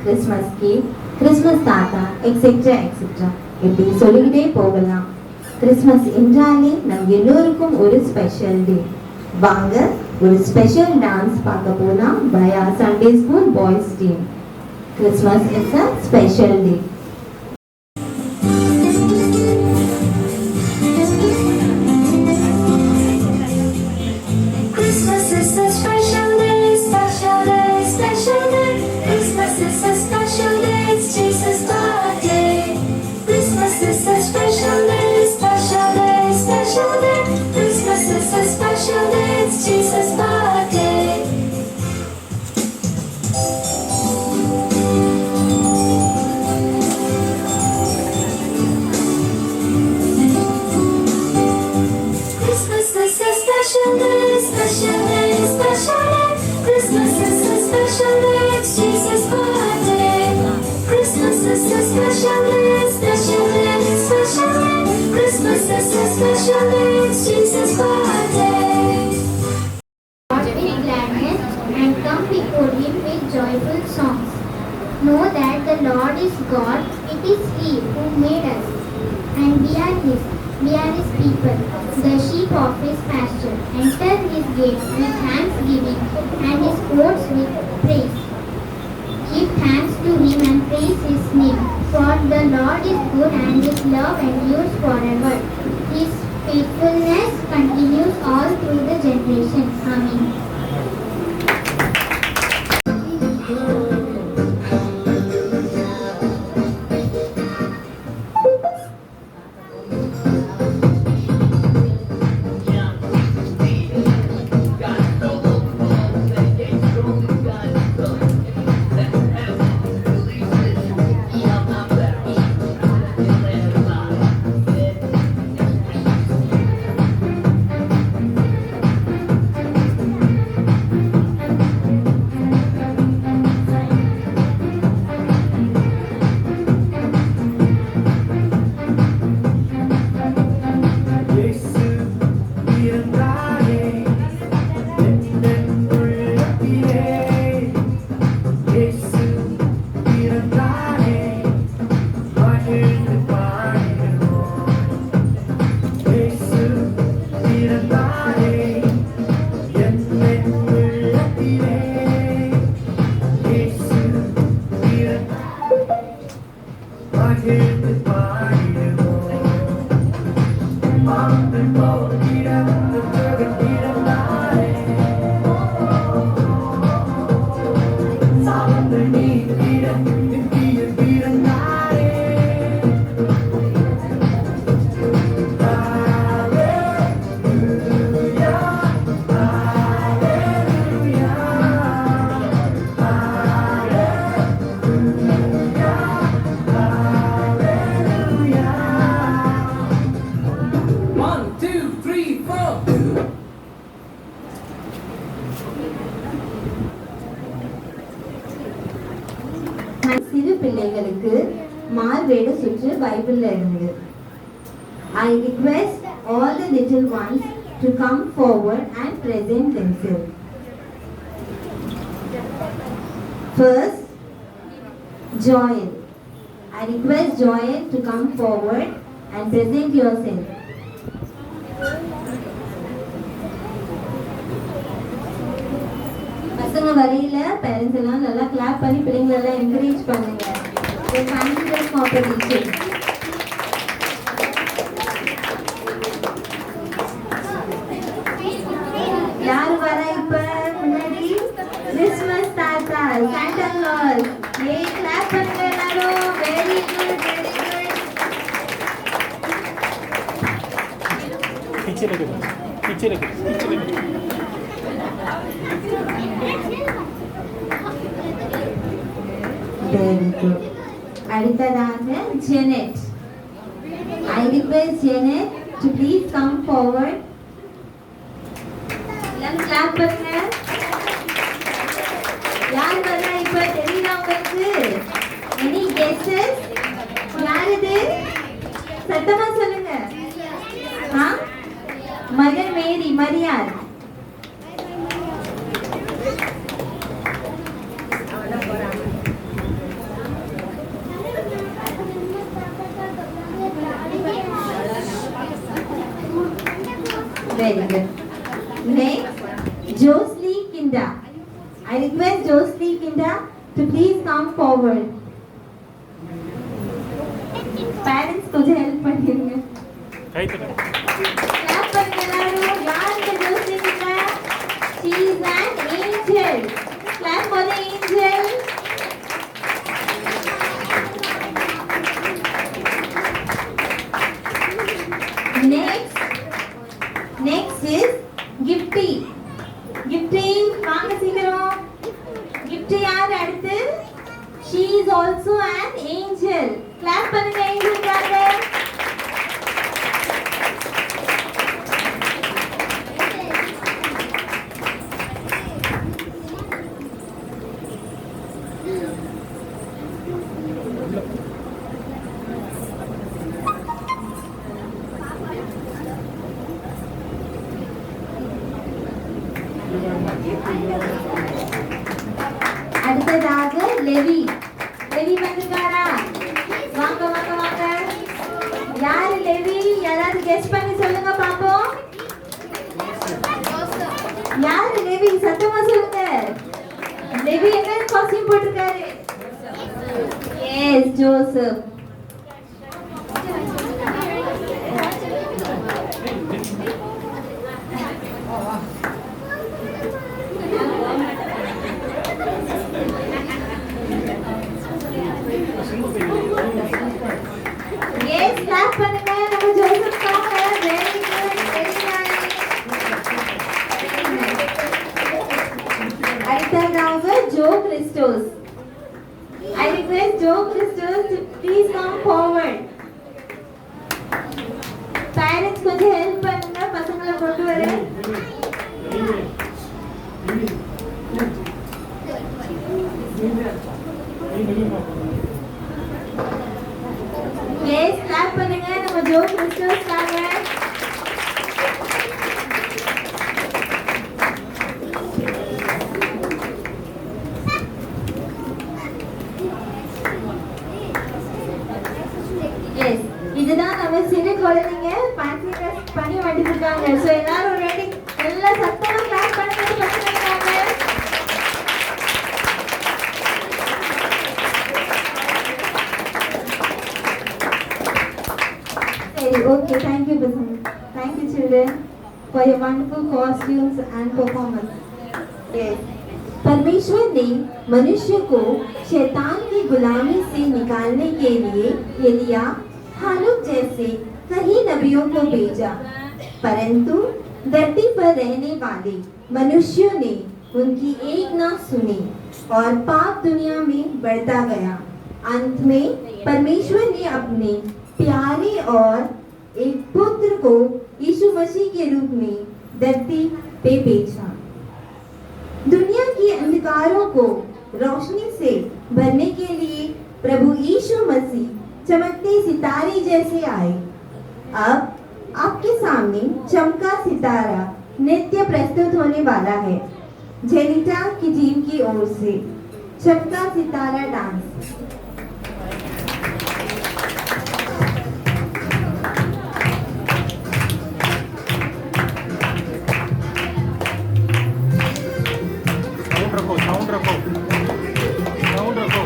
Christmas cake, Christmas தாத்தா, etcetera etcetera இப்படி சொல்லிக்கிட்டே போகலாம். கிறிஸ்மஸ் என்றாலே நம் எல்லோருக்கும் ஒரு ஸ்பெஷல் டே. வாங்க ஒரு ஸ்பெஷல் டான்ஸ் பார்க்க போலாம் by our Sunday School boys team. Christmas is a special day. Know that the Lord is God, it is He who made us, and we are His people, the sheep of His pasture. Enter His gates with thanksgiving and His courts with praise. Give thanks to Him and praise His name, for the Lord is good and His love endures forever. His faithfulness continues all through the generations. Amen. சிறு பிள்ளைகளுக்கு மார்வேடு சுற்று பைபிள்ல இருந்து. I request all the little ones to come forward and present themselves. First, Joel. I request Joel to come forward and present yourself. பசங்க வரையில parents எல்லாம் நல்லா clap பண்ணி பிள்ளைங்களை எல்லாம் என்கரேஜ் பண்ணுங்க. காம்படிஷன். யார் வர இப்ப முன்னாடி? கிறிஸ்மஸ் தாத்தா, சாண்டா கிளாஸ். ஏய் கிளாப் பண்ணுங்க எல்லாரும். Very good, very good. पीछे रखो, पीछे रखो, पीछे रखो. Very good. அடுத்ததாக Janet. I request Janet to please come forward. எல்லாரும் clap பண்ணுங்க. யார் வரா இப்ப தெரியுதா உங்களுக்கு? Any guesses? யார் இது? சத்தமா சொல்லுங்க. மதர் மேரி, மரியாள். Very good. Next, Josely Kinda. I request Josely Kinda to please come forward. Parents கொஞ்சம் help பண்ணிருங்க. கை தட்டுங்க. Clap பண்ணுங்க எல்லாரும். யார் இந்த Josely Kinda? She is an angel. Clap for the angel. Next is Gifty. Gifty, வாங்க சீக்கிரம். Gifty யார் அடுத்து? She is also an angel. Clap பண்ணுங்க ஏஞ்சலுக்காக. அடுத்ததாக லெவி. லெவி வந்திருக்காரா? வாங்க வாங்க வாங்க. யாரு லெவி? யாராவது கெஸ் பண்ணி சொல்லுங்க பாப்போம். யாரு லெவி? சத்தமா சொல்லுங்க. லெவி என்ன காஸ்டியூம் போட்டிருக்காரு? S, Joseph. Yes, clap பண்ணுங்க நம்ம ஜோசப்காக. Very good, very nice. அடுத்ததாக Joe Christos. I request Joe Christos to please come forward. Parents கொஞ்சம் help பண்ணுங்க பசங்களை கொண்டு வர. Yes, clap பண்ணுங்க நம்ம ஜோ கிறிஸ்டோஸ்காக. Yes, இதுதான் நம்ம சின்ன குழந்தைங்க fancy dress பண்ணி வந்துருக்காங்க. So எல்லாரும் ரெடி? எல்லாம் சத்தமா clap பண்ணுங்க பசங்களுக்காக. Okay, thank you, Basant. Thank you, children, for your wonderful costumes and performance. Yes. परमेश्वर ने मनुष्य को शैतान की गुलामी से निकालने के लिए एलिया, हानुक जैसे कई नबियों को भेजा, परंतु धरती पर रहने वाले मनुष्यों ने उनकी एक न सुनी और पाप दुनिया में बढ़ता गया। अंत में परमेश्वर ने अपने प्यारे और एक पुत्र को यीशु मसीह के रूप में धरती पे भेजा। दुनिया की अंधकारों को रोशनी से भरने के लिए प्रभु यीशु मसीह चमकते सितारे जैसे आए। अब आपके सामने चमका सितारा नृत्य प्रस्तुत होने वाला है। जेनिटा की टीम की ओर से चमका सितारा डांस। साउंड रखो साउंड रखो सितारा देखो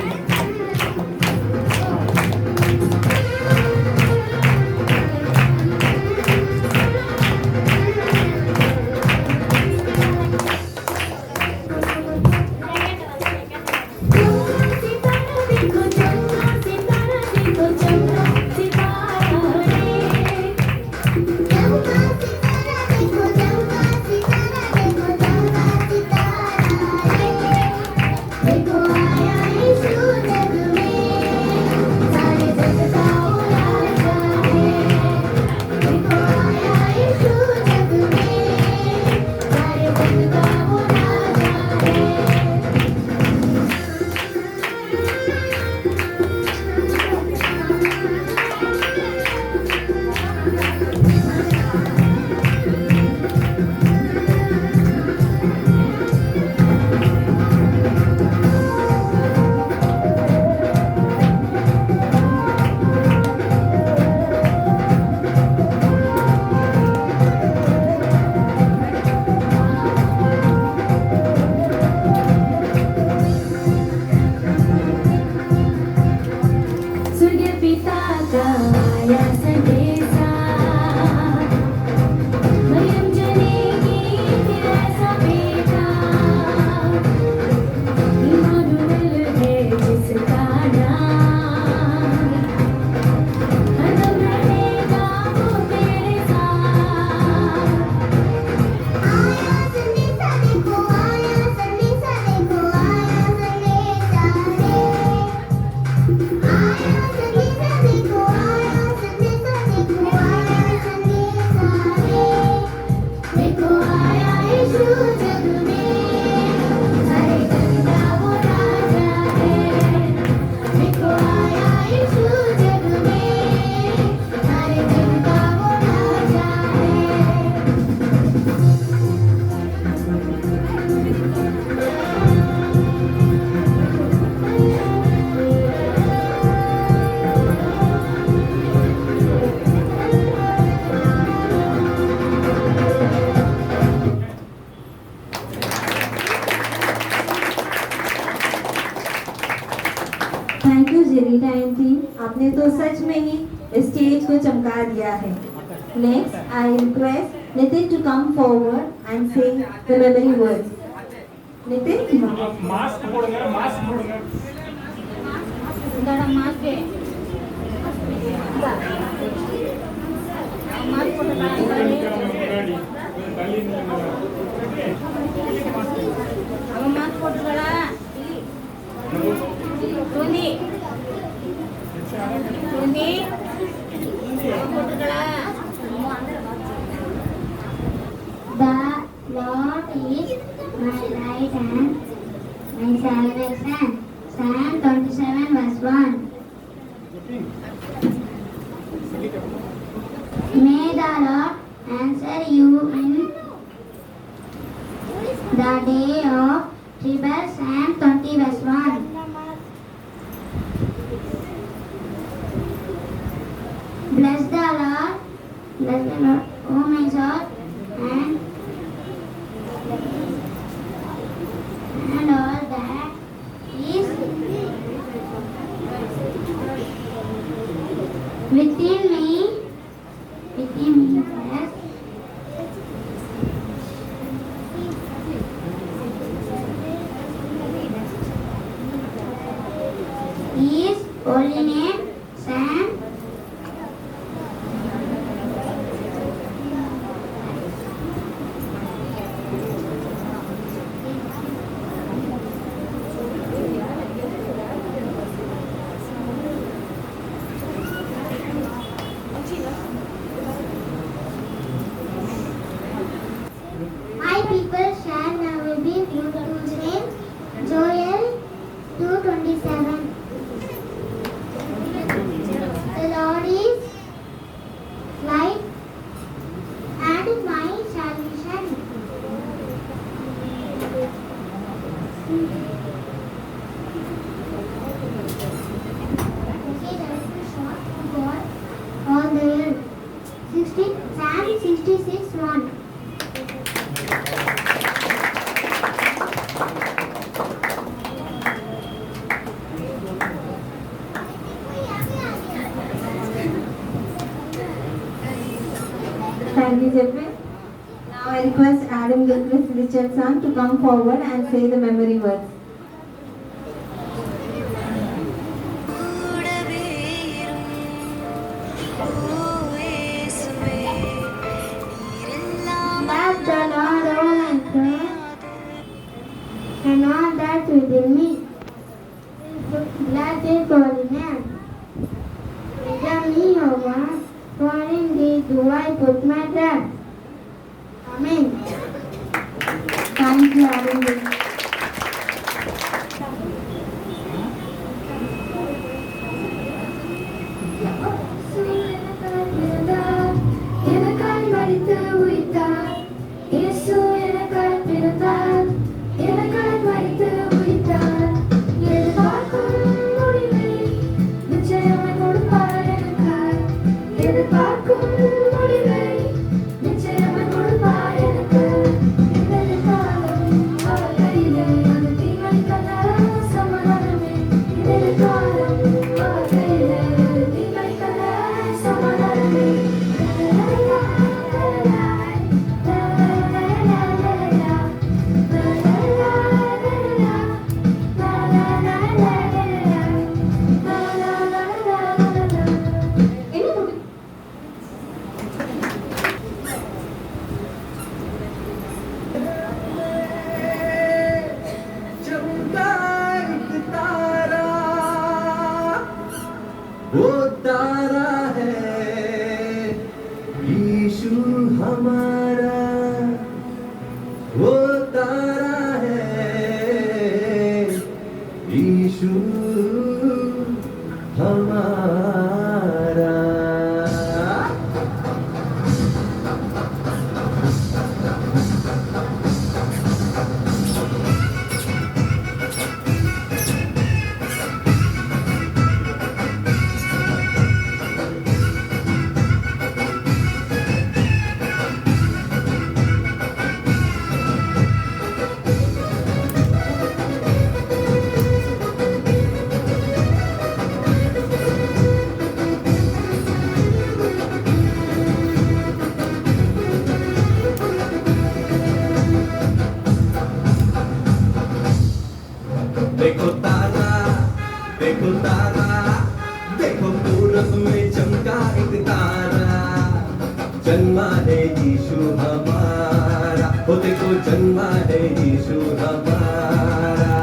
थैंक यू जेरिटा एंड टीम, आपने तो सच में ही स्टेज को चमका दिया है। Next I request Nitin to come forward and say the memory words. Nitin, mask போடுங்க மாஸ்க் போடுங்க இந்தடா மாஸ்க் மாஸ்க் போடுடா முன்னாடி தள்ளி நில்லுங்க அவன் மாஸ்க் போட்டுடா டோனி டோனி போட்டுடா The Lord is my right hand, my salvation. Psalm 27 verse 1. May the Lord answer you in the day of trouble. Psalm 20 verse 1. Bless the Lord, O my soul, and all that is within me, yes. His holy name, Psalm. Hi people, share now will be Bluetooth name Joel 227. The Lord is light and my salvation. Okay, that's the short for all the year. Psalm 66 1. thank you Jeffrey. Now I request Adam Gilchrist Richardson to come forward and say the memory words. Love the Lord, O my soul, and all that within me. Bless His holy name. Deliver me, O God, for in Thee do I put my trust. Amen. Thank you Adam Gilchrist. எனக்காய் மரித்து உயிர்த்தார் இயேசு எனக்காய் பிறந்தார் எனக்காய் மரித்து உயிர்த்தார் எதிர்பார்க்கும் முடிவை நிச்சயமாய் கொடுப்பார் எனக்காய் எதிர்பார்க்கும் முடிவை நிச்சயமாய் கொடுப்பார் எனக்கு எதிர்காலம் அவர் கையிலே அது தீமைக்கல்ல சமாதானமே எதிர்காலம் அவர் கையிலே அது தீமைக்கல்ல சமாதானமே चमका एक तारा, वो तारा है यीशु हमारा, वो तारा है यीशु हमारा। देखो तारा, देखो तारा, देखो पूरब में चमका एक तारा, जन्मा है यीशु हमारा, ओ देखो जन्मा है यीशु हमारा।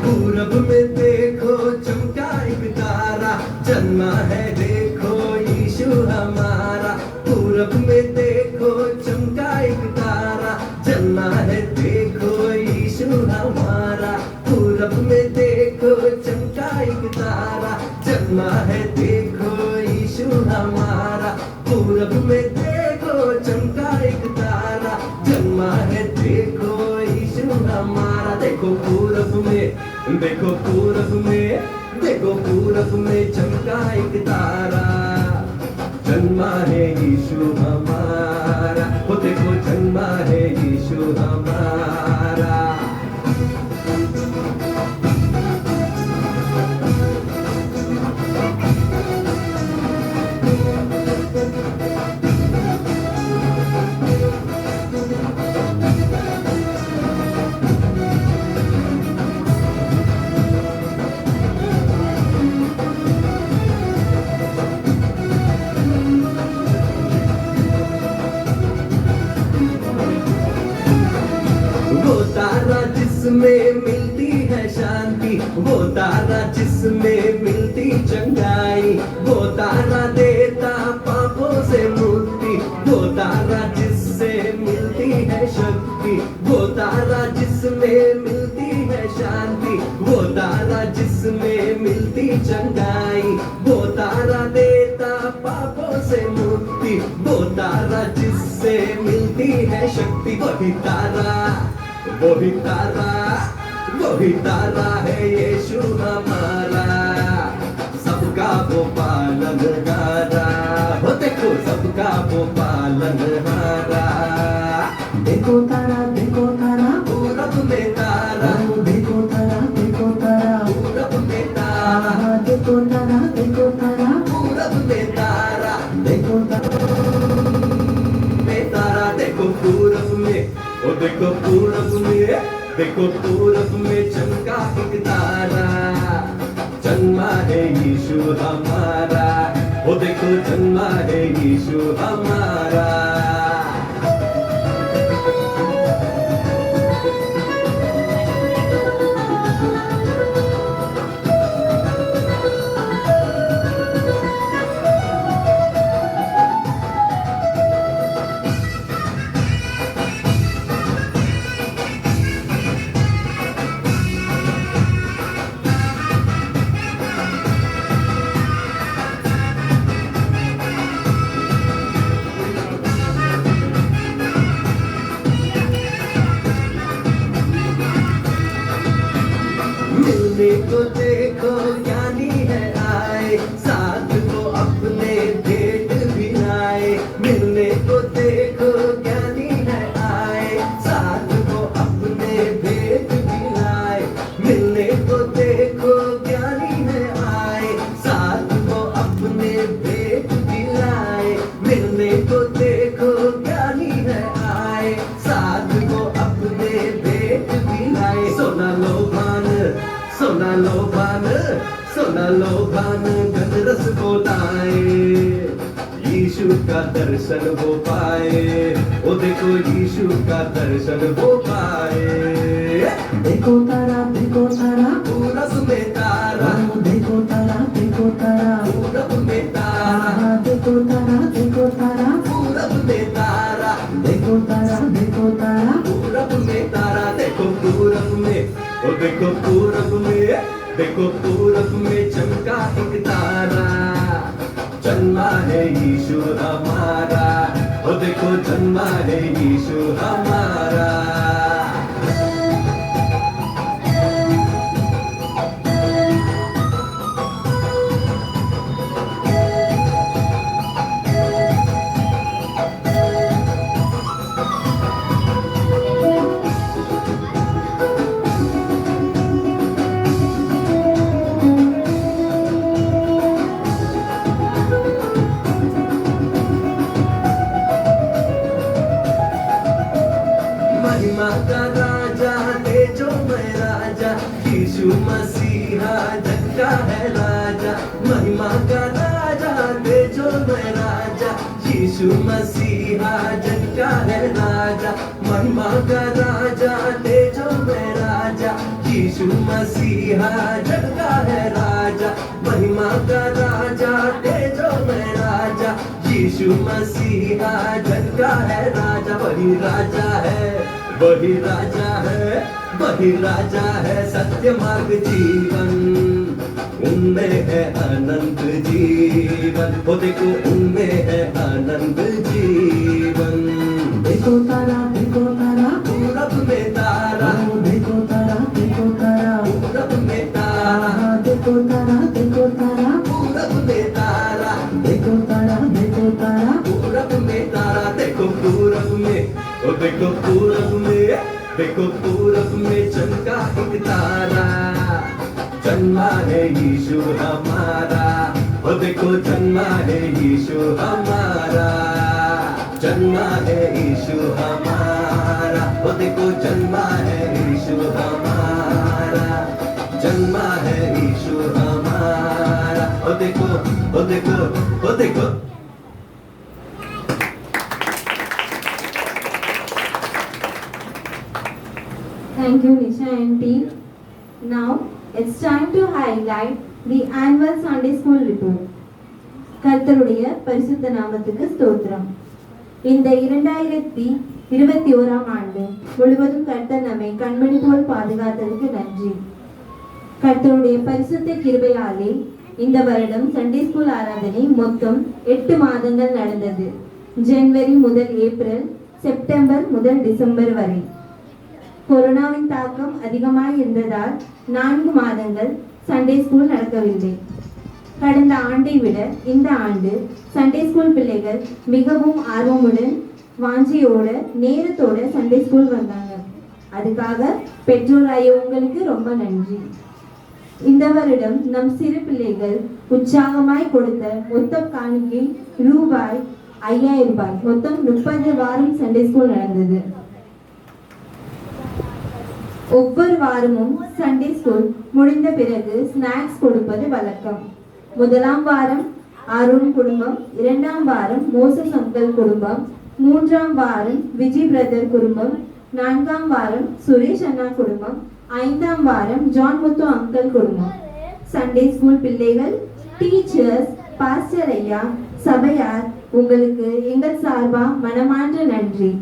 पूरब में देखो चमका एक तारा, जन्मा है देखो यीशु हमारा। पूरब में देखो चमका एक तारा, जन्मा है देखो यीशु हमारा। पूरब में देखो चमका एक तारा, जन्मा है देखो यीशु हमारा। पूरब में देखो चमका एक तारा, जन्मा है देखो यीशु हमारा। देखो पूरब में, देखो पूरब में, देखो पूरब में चमका एक तारा, जन्मा है यीशु हमारा। वो देखो जन्मा है यीशु हमारा। वो तारा जिसमें मिलती है शांति, वो तारा जिसमें मिलती चंगाई, वो तारा देता पापों से मुक्ति, वो तारा जिससे मिलती है शक्ति, वो तारा जिसमें मिलती है शांति, वो तारा जिसमें मिलती चंगाई, वो तारा देता पापों से मुक्ति, वो तारा जिससे मिलती है शक्ति। वही तारा, वही तारा, वही तारा है यीशु हमारा, सबका वो पालनहारा। वो देखो सबका वो पालनहारा। देखो तारा, देखो तारा, पूरब में तारा, देखो तारा, देखो तारा, पूरब में तारा, देखो तारा, देखो तारा, पूरब में तारा, देखो तारा, में तारा। देखो पूरब में, ओ देखो पूरब में, देखो पूरब में चमका एक तारा, जन्मा है यीशु हमारा। ओ देखो जन्मा है यीशु हमारा। मिलने को देखो ज्ञानी है आए, साथ को अपने भेंट भी लाए। मिलने को देखो ज्ञानी है आए, साथ को अपने भेंट भी लाए। मिलने को देखो ज्ञानी है आए, साथ को अपने भेंट भी लाए। मिलने को देखो ज्ञानी है आए, साथ को अपने भेंट भी लाए। सोना लोभान, सोना लोभान, सोना लोभान गंधरस को लाए, यीशु का दर्शन हो पाए। ओ देखो यीशु का दर्शन हो पाए। देखो तारा, देखो तारा, पूरब में तारा, देखो तारा, देखो तारा, पूरब में तारा, देखो तारा, देखो तारा, पूरब में तारा, देखो तारा, देखो तारा, पूरब में तारा। देखो पूरब में, ओ देखो पूरब में, देखो पूरब में चमका एक तारा, जन्मा है यीशु हमारा। ओ देखो जन्मा है यीशु हमारा। महिमा यीशु मसीहा जग का है राजा, महिमा का राजा, तेजो में राजा। यीशु मसीहा जग का है राजा, महिमा का राजा, तेजो में राजा। यीशु मसीहा जग का है राजा, महिमा का राजा, तेजो में राजा। यीशु मसीहा जग का है राजा, वही राजा है, वही राजा है, वही राजा है। सत्य मार्ग जीवन, उनमें है अनंत जीवन। वो देखो उनमें है अनंत जीवन। देखो तारा पूरब में तारा, देखो तारा पूरब में तारा, देखो तारा पूरब में तारा, देखो तारा पूरब में तारा। देखो पूरब में, ओ देखो पूरब में, देखो पूरब में चमका एक तारा। जन्मा है यीशु हमारा, ओ देखो जन्मा है यीशु हमारा, जन्मा है यीशु हमारा। ओ देखो जन्मा है यीशु हमारा, जन्मा है यीशु हमारा। ओ देखो, ओ देखो, ओ देखो। Thank you, Nisha and team. Now it's time to highlight the annual Sunday School report. கர்த்தருடைய பரிசுத்த நாமத்துக்கு ஸ்தோத்திரம். இந்த 2021 ஆண்டு முழுவதும் கர்த்தர் நம்மை கண்மணி போல் பாதுகாத்ததுக்கு நன்றி. கர்த்தருடைய பரிசுத்த கிருபையாலே இந்த வருடம் சண்டே ஸ்கூல் ஆராதனை மொத்தம் 8 மாதங்கள் நடந்தது. ஜனவரி முதல் ஏப்ரல், செப்டம்பர் முதல் டிசம்பர் வரை. கொரோனாவின் தாக்கம் அதிகமாய் இருந்ததால் 4 மாதங்கள் சண்டே ஸ்கூல் நடக்கவில்லை. கடந்த ஆண்டை விட இந்த ஆண்டு சண்டே ஸ்கூல் பிள்ளைகள் மிகவும் ஆர்வமுடன், வாஞ்சியோட, நேரத்தோட சண்டே ஸ்கூல் வந்தாங்க. அதுக்காக பெற்றோராய உங்களுக்கு ரொம்ப நன்றி. இந்த வருடம் நம் சிறு பிள்ளைகள் உற்சாகமாய் கொடுத்த மொத்த காணிக்கை ரூபாய் 5000. மொத்தம் 30 வாரம் சண்டே ஸ்கூல் நடந்தது. ஒவ்வொரு வாரமும் சண்டே ஸ்கூல் முடிந்த பிறகு ஸ்நாக்ஸ் கொடுப்பது வழக்கம். முதலாம் வாரம் அருண் குடும்பம், 2ஆம் வாரம் மோசஸ் அங்கிள் குடும்பம், 3ஆம் வாரம் விஜய் பிரதர் குடும்பம், 4ஆம் வாரம் சுரேஷ் அண்ணா குடும்பம், 5ஆம் வாரம் ஜான் முத்து அங்கிள் குடும்பம். சண்டே ஸ்கூல் பிள்ளைகள், டீச்சர்ஸ், பாஸ்டர் ஐயா, சபையார் உங்களுக்கு எங்கள் சார்பா மனமார்ந்த நன்றி.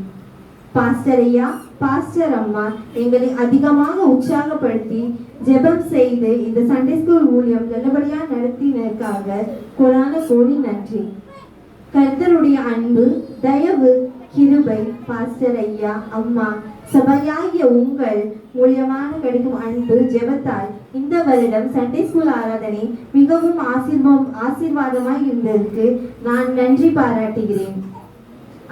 பாஸ்டர் ஐயா, பாஸ்டர் அம்மா எங்களை அதிகமாக உற்சாகப்படுத்தி ஜெபம் செய்து இந்த சண்டே ஸ்கூல் ஊழியம் நல்லபடியா நடத்தினதற்காக கோடான கோடி நன்றி. கர்த்தருடைய அன்பு, தயவு, கிருபை, பாஸ்டர் ஐயா, அம்மா, சபையாகிய உங்கள் மூலியமான கிடைக்கும் அன்பு ஜெபத்தால் இந்த வருடம் சண்டே ஸ்கூல் ஆராதனை மிகவும் ஆசீர்வாதமாய் இருந்ததற்கு நான் நன்றி பாராட்டுகிறேன்.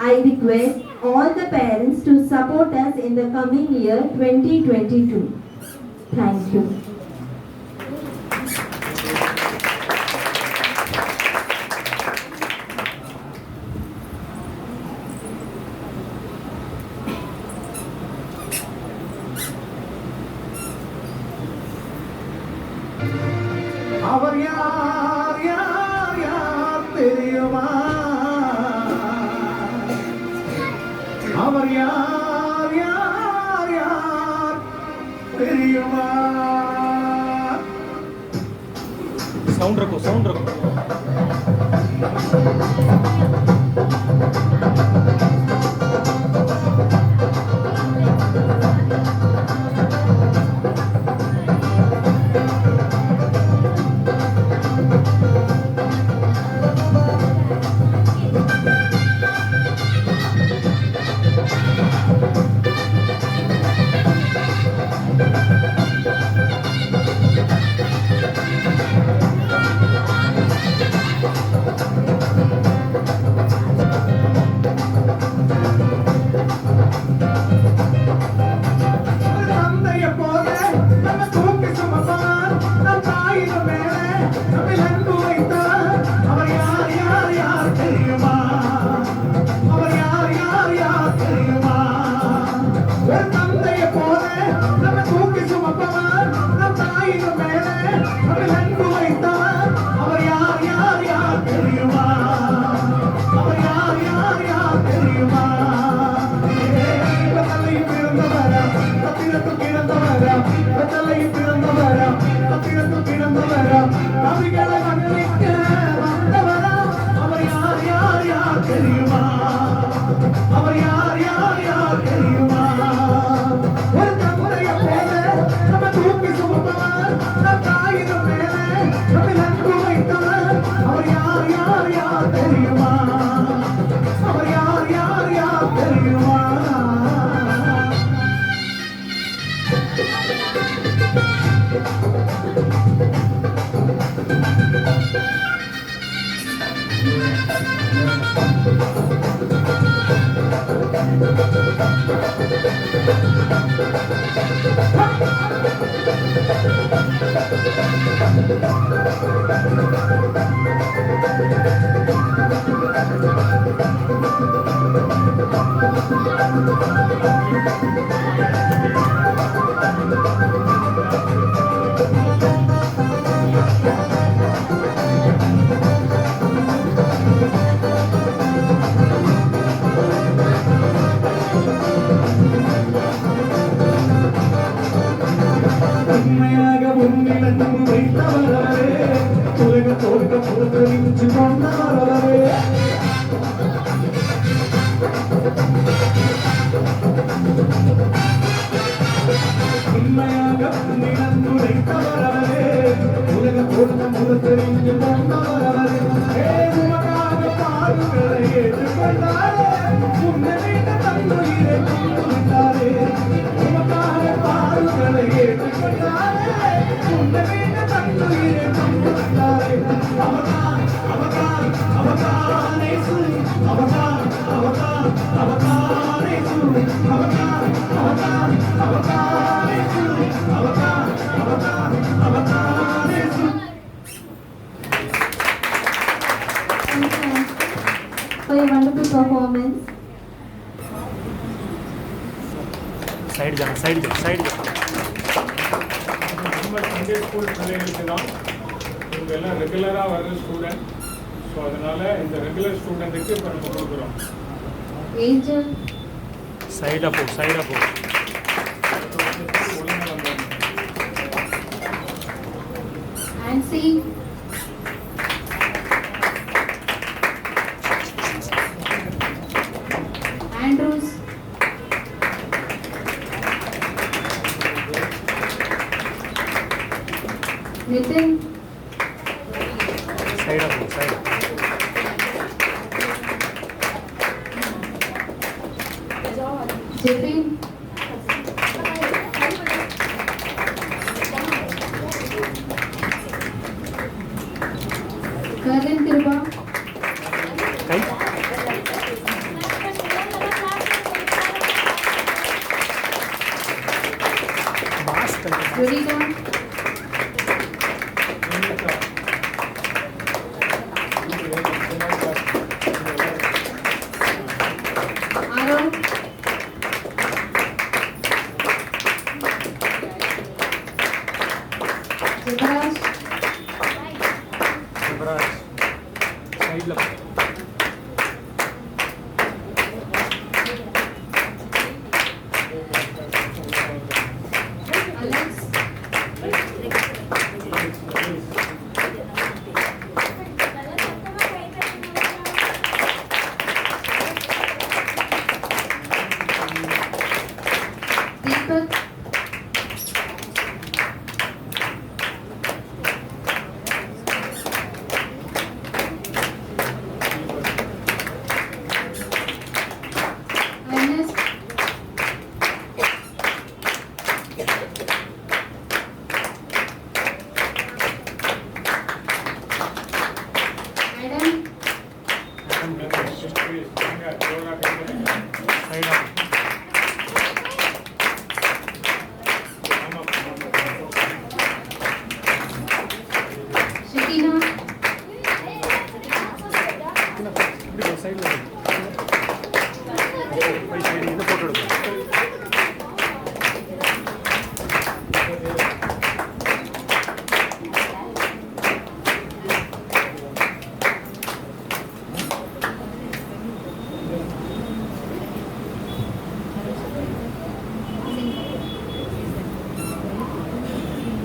I request all the parents to support us in the coming year 2022. Thank you. அவர் யார் யார் யார் தெரியுமா? அவர் யார் யார் யார் தெரியுமா? साउंड रखो, साउंड रखो। தந்தை பிறந்தவரா பிறந்து பிறந்தவரா கவிகளை மன்னிக்க வந்தவரா அவர் யார் யார் யார் தெரியுமா அவர் யார் யார் யார் தெரியுமா ஒரு தமுறைய போல நம்ம தூக்கி சுமந்தவர் நம் தாயிடம் மேலே நம்ம அன்பு வைத்தவர் அவர் யார் யார் யார் தெரியுமா அவர் யார் யார் யார் தெரியுமா உண்மையாக உன்னிடம் வைத்தவரே உலக தோற்க புறக்கணிச்சு கொண்டவரே உண்மையாக உன்னிடம் வைத்தவரே உலக தோற்க புறக்கணிச்சு கொண்டவரே உமக்காக பாடுகளை ஏற்றுக்கொண்டாரே உன்னை வீட்ட தன்னுயிரை கொண்டு விட்டாரே உமக்காக பாடுகளை ஏற்றுக்கொண்டாரே உன்னை வீட்ட தன்னுயிரை கொண்டு விட்டாரே அவர்தான் அவர்தான் அவர்தான் இயேசு அவர்தான் அவர்தான் அவர்தான் இயேசு அவர்தான் அவர்தான் அவர்தான் இயேசு அவர்தான் அவர்தான் அவர்தான் இயேசு For your wonderful performance. Side ஜானா சைடு ஜா சைடு ஜா நம்ம சண்டே ஸ்கூல் பிள்ளைகளுக்கு தான் இவங்க எல்லாம் ரெகுலராக வர்ற ஸ்டூடெண்ட். ஸோ அதனால் இந்த ரெகுலர் ஸ்டூடெண்ட்டுக்கு இப்போ நம்ம கொடுக்குறோம். Angel. சைடா போ சைடா போ ஒழுங்காக வந்தாங்க. Nancy. Andrews. Nitin. சைடா போ சைடா Jeffrey. Karan Kirba. கை பாஸ் கை Jurita. Aaron. Jivraj. சிவராஜ் சைடில் போ Alex. Deepak.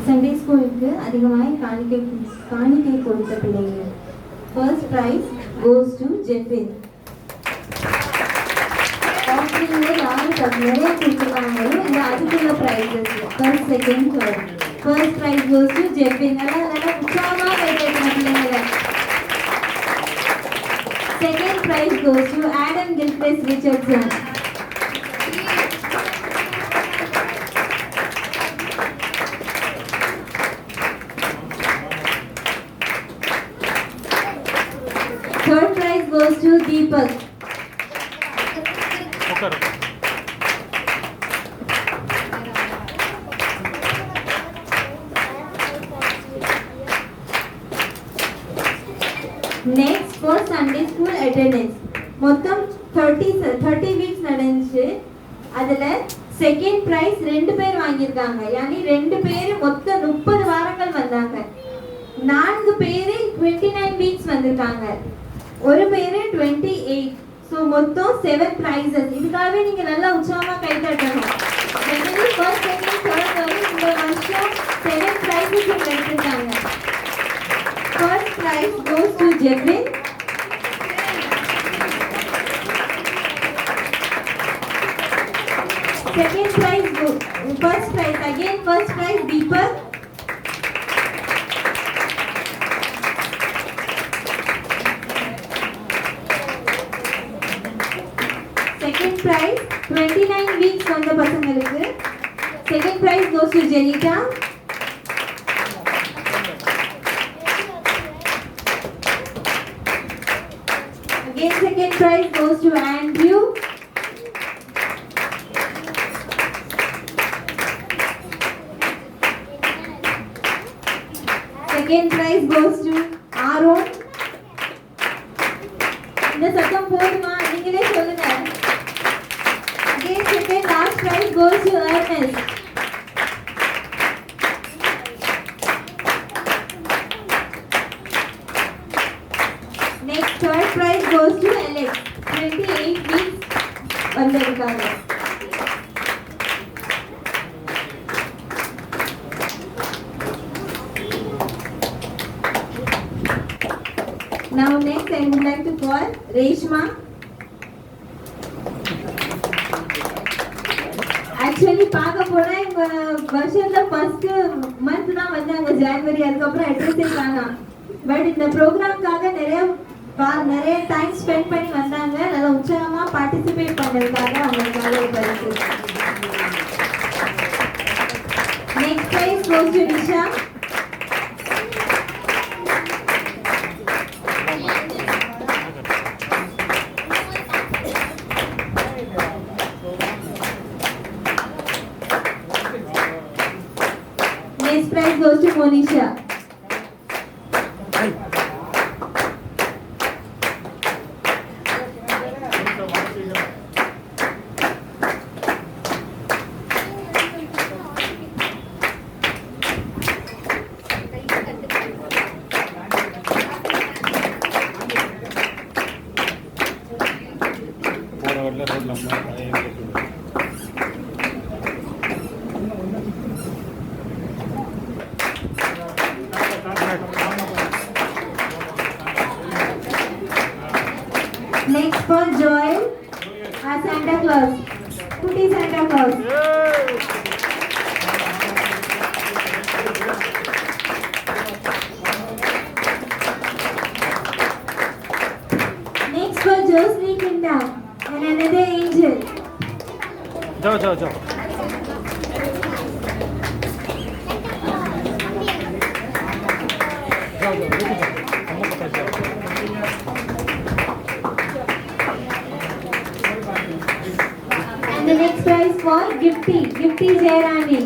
சண்டே ஸ்கூலுக்கு அதிகமாக காணிக்கை கொடுத்த பிள்ளைகள். First prize goes to Jefin. ஆஃபரிங்ல யாரு நிறைய கொடுத்துருக்காங்களோ இந்த அதுக்குள்ள prizes first second third. First prize goes to Jefin. நல்லா உற்சாகமாக கைதட்டணும் பிள்ளைங்களை. Second prize goes to Adam Gilchrist Richardson. Third prize goes to Deepak. உட்காரு. Next for Sunday school attendance. மொத்தம் 30 வீக்ஸ் நடந்துச்சு. அதுல செகண்ட் பிரைஸ் 2 பேர் வாங்கியிருக்காங்க. யானி 2 பேர் மொத்தம் 30 வாரங்கள் வந்தாங்க. 4 பேர் 29 வீக்ஸ் வந்திருக்காங்க. ஒரு பேர் 28. ஸோ மொத்தம் 7 prizes. இதுக்காகவே நீங்க நல்லா உற்சாகமா கை தட்டணும். ஃபர்ஸ்ட் செகண்ட் தேர்ட் வரை இந்த வருஷம் 7 prizes எடுத்திருக்காங்க. First prize goes to Jevin. Second prize first prize again first prize Deepak. Second prize 29 weeks வந்த பசங்களுக்கு. Second prize goes to Janita. Again second prize goes to Andrew. Second prize goes to Aaron. இந்த சத்தம் போடுமா நீங்களே சொல்லுங்க. Again second last prize goes to Ernest. Next third prize goes to Alex. 28 weeks வந்திருக்காங்க. Now next I would like to call Reshma. Actually பார்க்க போனா இந்த வருஷத்துல ஃபர்ஸ்ட் மந்த் தான் வந்தாங்க ஜனவரி. அதுக்கப்புறம் அட்ரஸே காணோம். பட் இந்த ப்ரோக்ராம்காக நிறைய டைம் ஸ்பெண்ட் பண்ணி வந்தாங்க. நல்லா உற்சாகமா பார்ட்டிசிபேட் பண்ணதுக்காக அவங்களுக்காக ஒரு பரிசு. Next prize goes to Nisha. Next prize goes to Monisha. போற வரல ரோட்ல Next for Joel, our Santa Claus. Kutti Santa Claus. Next for Jocelyn Kinda and another angel. जाओ And the next prize for Gifty Jairani.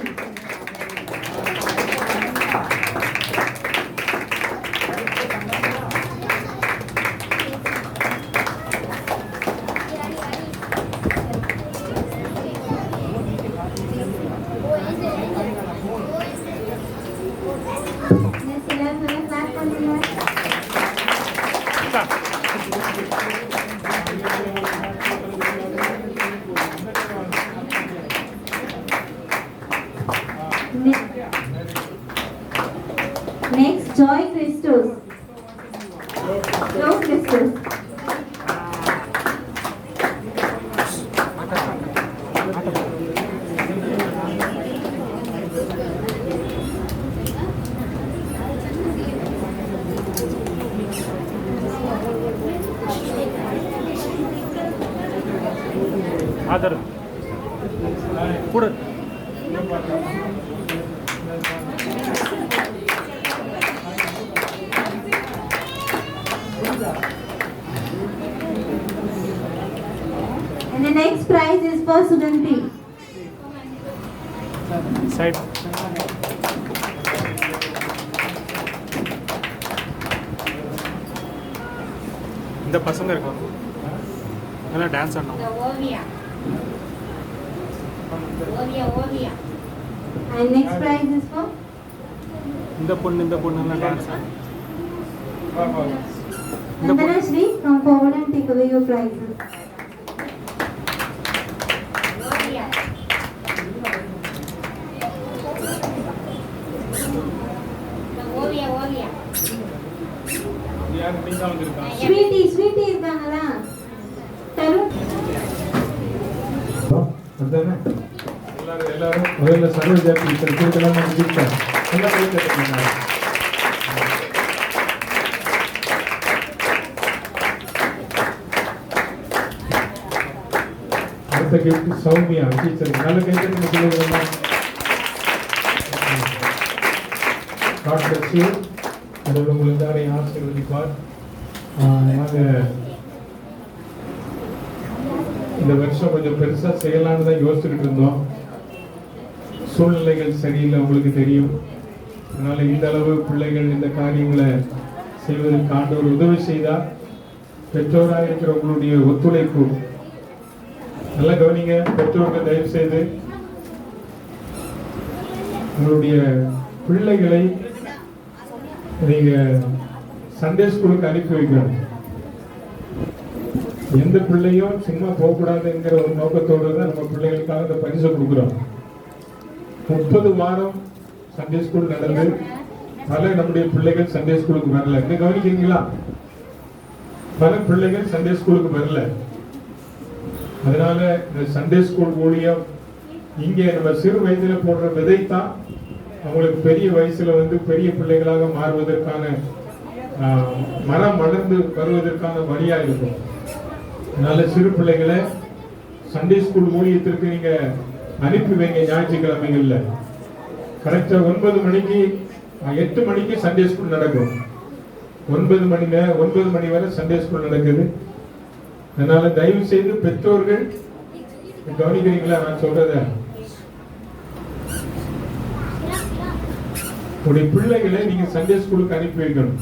Joy Christos. Joy Christos. ஆதர் கூட And the next prize is for Suganti. Side இந்த பசங்க இருக்கும் எல்லாம் dance ஆடணும் And next prize is for இந்த பொண்ணு எல்லாம் டான்ஸ் ஆடணும் Nandana Shri. Come forward and take away your prizes. யார் நீங்க வந்திருக்காங்க Sweetie இருக்காங்களா? தருண். எல்லாரும் முதல்ல சர்வ ஜாதி கொடுக்கலாம் எல்லாம் கேட்டுருக்காங்க அடுத்த கிஃப்ட் சௌமியா டீச்சர் நல்ல கைத்தறி சொல்லுங்க God bless you. கடவுள் உங்கள் எல்லாரையும் ஆசீர்வதிப்பார். நாங்கள் இந்த வருஷம் கொஞ்சம் பெருசாக செய்யலான்னு தான் யோசிச்சுக்கிட்டு இருந்தோம். சூழ்நிலைகள் சரியில்லை, உங்களுக்கு தெரியும். அதனால் இந்த அளவு பிள்ளைகள் இந்த காரியங்களை செய்வதற்கு ஆண்டவர் உதவி செய்தார். பெற்றோராக இருக்கிற உங்களுடைய ஒத்துழைப்பு நல்லா கவனிங்க. பெற்றோர்கள் தயவு செய்து உங்களுடைய பிள்ளைகளை நீங்க சண்டே ஸ்கூலுக்கு அனுப்பி வைக்கணும். எந்த பிள்ளையும் சும்மா போகக்கூடாதுங்கிற ஒரு நோக்கத்தோடு தான் நம்ம பிள்ளைகளுக்காக இந்த பரிசை கொடுக்குறோம். 30 வாரம் சண்டே ஸ்கூல் நடந்து பல நம்முடைய பிள்ளைகள் சண்டே ஸ்கூலுக்கு வரல. இங்க கவனிக்கிறீங்களா? பல பிள்ளைகள் சண்டே ஸ்கூலுக்கு வரல. அதனால இந்த சண்டே ஸ்கூல் ஊழியம் இங்கே நம்ம சிறு வயதுல போடுற விதைத்தான் அவங்களுக்கு பெரிய வயசுல வந்து பெரிய பிள்ளைகளாக மாறுவதற்கான மரம் வளர்ந்து வருவதற்கான வழியா இருக்கும். அதனால சிறு பிள்ளைகளை சண்டே ஸ்கூல் ஊழியத்திற்கு நீங்க அனுப்பி வைங்க. ஞாயிற்றுக்கிழமைகள்ல கரெக்டா 9 மணிக்கு 8 மணிக்கு சண்டே ஸ்கூல் நடக்கும். 9 மணி வரை சண்டே ஸ்கூல் நடக்குது. அதனால தயவு செய்து பெற்றோர்கள் கவனிக்கிறீங்களா நான் சொல்றத? உங்களுடைய பிள்ளைகளை நீங்க சண்டே ஸ்கூலுக்கு அனுப்பி வைக்கணும்.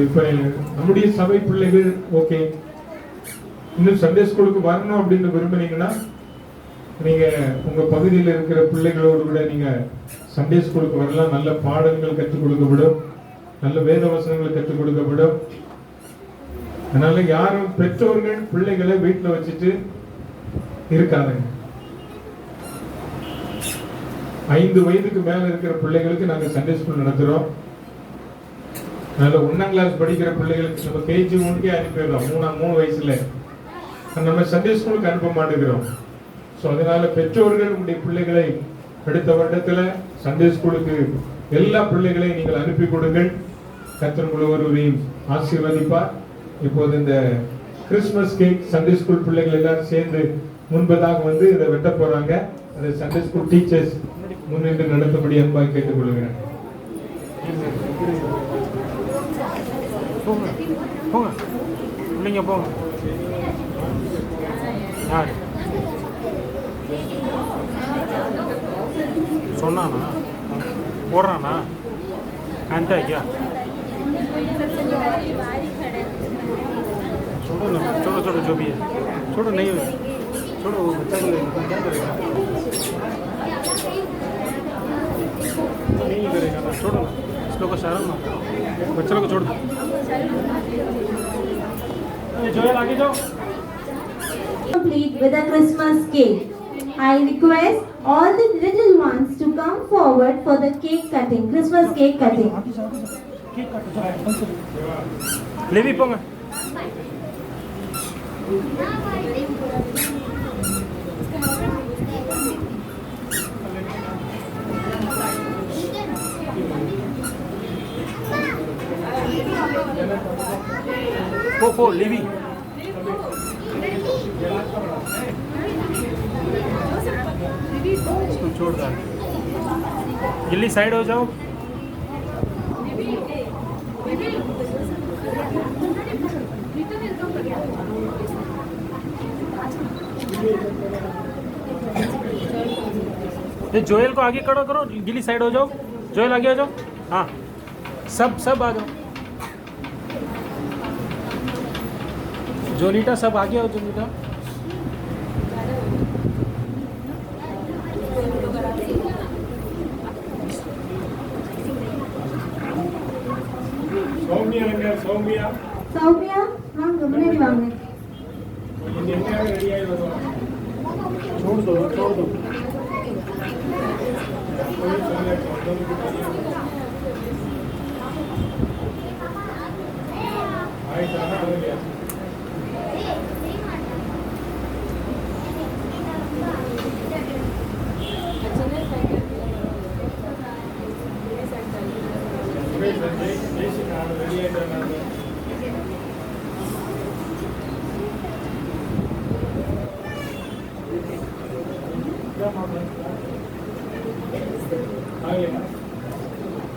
இப்ப நம்முடைய சபை பிள்ளைகள் ஓகே, இன்னும் சண்டே ஸ்கூலுக்கு வரணும் அப்படின்னு விரும்புனீங்கன்னா நீங்க உங்க பகுதியில் இருக்கிற பிள்ளைகளோடு கூட நீங்க சண்டே ஸ்கூலுக்கு வரலாம். நல்ல பாடங்கள் கற்றுக் கொடுக்கப்படும், நல்ல வேத வசனங்கள் கற்றுக் கொடுக்கப்படும். அதனால யாரும் பெற்றோர்கள் பிள்ளைகளை வீட்டுல வச்சுட்டு இருக்காதுங்க. 5 வயதுக்கு மேல இருக்கிற பிள்ளைகளுக்கு நாங்க சண்டே ஸ்கூல் நடத்துறோம். அதனால 1ஆம் கிளாஸ் படிக்கிற பிள்ளைகளுக்கு நம்ம கேஜி 1க்கே அனுப்பிடுறோம். 3 வயசுல நம்ம சண்டே ஸ்கூலுக்கு அனுப்ப மாட்டேங்கிறோம். ஸோ அதனால பெற்றோர்கள் உங்களுடைய பிள்ளைகளை அடுத்த வருடத்துல சண்டே ஸ்கூலுக்கு எல்லா பிள்ளைகளையும் நீங்கள் அனுப்பி கொடுங்கள். கர்த்தர் ஒருவரையும் ஆசீர்வதிப்பார். இப்போது இந்த கிறிஸ்துமஸ் கேக் சண்டே ஸ்கூல் பிள்ளைகள் எல்லாரும் சேர்ந்து முன்பதாக வந்து இதை வெட்ட போறாங்க. அதை சண்டே ஸ்கூல் டீச்சர்ஸ் முன்னின்று நடத்தபடி அன்பாக கேட்டுக்கொள்கிறேன். போங்க போங்க பிள்ளைங்க போங்க. யார் சொன்னானா போடுறானா? अंटा क्या? छोड़ो ना, छोड़ो छोड़ो जो भी है छोड़ो, नहीं छोड़ो, बच्चा को क्या करेगा? नहीं करेगा ना, छोड़ो ना, इस लोग का शर्म ना, बच्चे लोग को छोड़ दो। जोएल आगे जाओ। Complete with a Christmas cake. I request all the little ones to come forward. forward for the cake cutting, Christmas cake cutting. लेवी पोंगा पो लेवी इसको छोड़ दो गिल्ली साइड हो जाओ ये जोएल को आगे खड़ा करो गिल्ली साइड हो जाओ जोएल आगे आ जाओ हाँ सब आ जाओ जोलीटा सब आगे आओ जोलीटा சௌமியா சௌமியா வாங்க முன்னாடி வாங்க. ரெடி ஆகி வருவாங்க छोड़ दो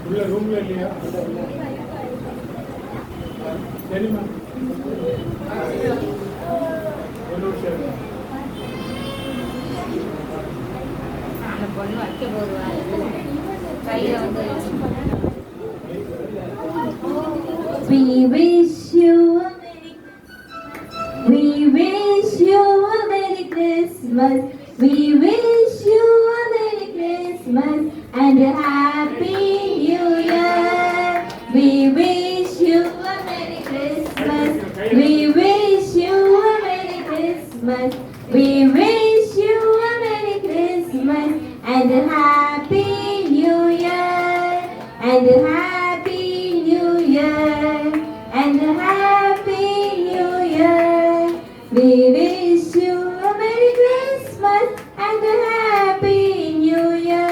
உள்ள ரூம்ல இல்லையா சரிம்மா ஒரு நிமிஷம் அந்த பொண்ணு வைக்க போதுவா கையில வந்து We wish you a Merry Christmas. We wish you a Merry Christmas and a Happy New Year. We wish you a Merry Christmas. We wish you a Merry Christmas. We wish you a Merry Christmas and a Happy New Year. And a Happy New Year. And a Happy New Year. We wish you a Merry Christmas and a Happy New Year.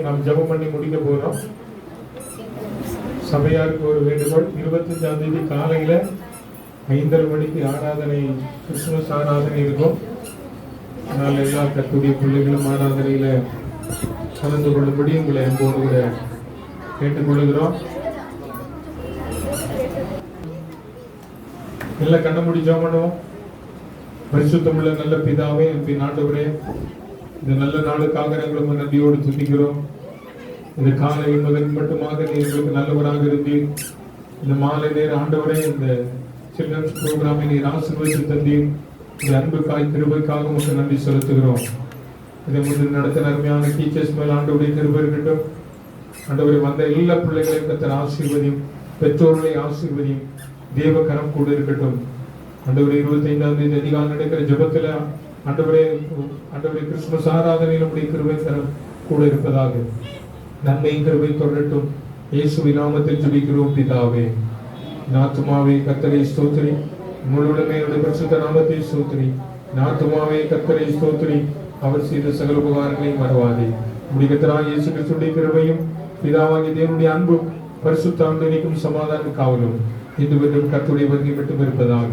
நாம் ஜெபம் பண்ணி முடிக்க போறோம். சபையாருக்கு ஒரு வேண்டுகோள், 25ஆம் தேதி காலையில 5:30 மணிக்கு ஆராதனை, கிறிஸ்துமஸ் ஆராதனை இருக்கும். அதனால் எல்லா கர்த்தருடைய பிள்ளைகளும் ஆராதனையில கலந்து கொள்ளும்படி உங்களை அன்போடு கூட கேட்டுக்கொள்கிறோம். எல்லாம் கண்ண மூடி ஜெபம் பண்ணுவோம். பரிசுத்தமுள்ள நல்ல பிதாவே, என் ஆண்டவரே, இந்த நல்ல நாளுக்காக நாங்கள் நன்றியோடு துதிக்கிறோம். இந்த காலை முதல் மட்டுமாக நீ எங்களுக்கு நல்லவராக இருந்தீர். இந்த மாலை நேர ஆண்டவரே, இந்த சில்ட்ரன்ஸ் ப்ரோக்ராமை நீர் ஆசீர்வதித்து தந்தீர். இந்த அன்புக்காய் கிருபைக்காக உங்களுக்கு நன்றி செலுத்துகிறோம். இதை முதல் நடத்த அருமையான டீச்சர்ஸ் மேல் ஆண்டவருடைய கிருபை இருக்கட்டும். ஆண்டவரை வந்த எல்லா பிள்ளைகளையும் கர்த்தர் ஆசீர்வதியும், பெற்றோர்களை ஆசீர்வதியும், தேவ கரம் கூட இருக்கட்டும். ஆண்டவரே, 25ஆம் தேதி அதிகாலை நடக்கிற ஜெபத்துல ஆண்டவரே கிறிஸ்துமஸ் ஆராதனையில் உடைய கிருபை கரம் கூட இருப்பதாக. நன்மை கிருபை தொடரட்டும். இயேசுவின் நாமத்தில் ஜெபிக்கிறோம் பிதாவே. நாத்துமாவே கர்த்தரை ஸ்தோத்திரி, முழுவதுமே பரிசுத்த நாமத்தை ஸ்தோத்திரி. நாத்துமாவே கர்த்தரை ஸ்தோத்திரி, அவர் செய்த சகல உபகாரங்களையும் மறவாதே. முடிக்கத்தராக இயேசு கிறிஸ்துவின் கிருபையும் பிதாவாகிய தேவனுடைய அன்பும் பரிசுத்த ஆண்டவருக்கும் சமாதானம் காவலும் இன்று மட்டும் கர்த்தருடைய வருகை மட்டும் இருப்பதாக.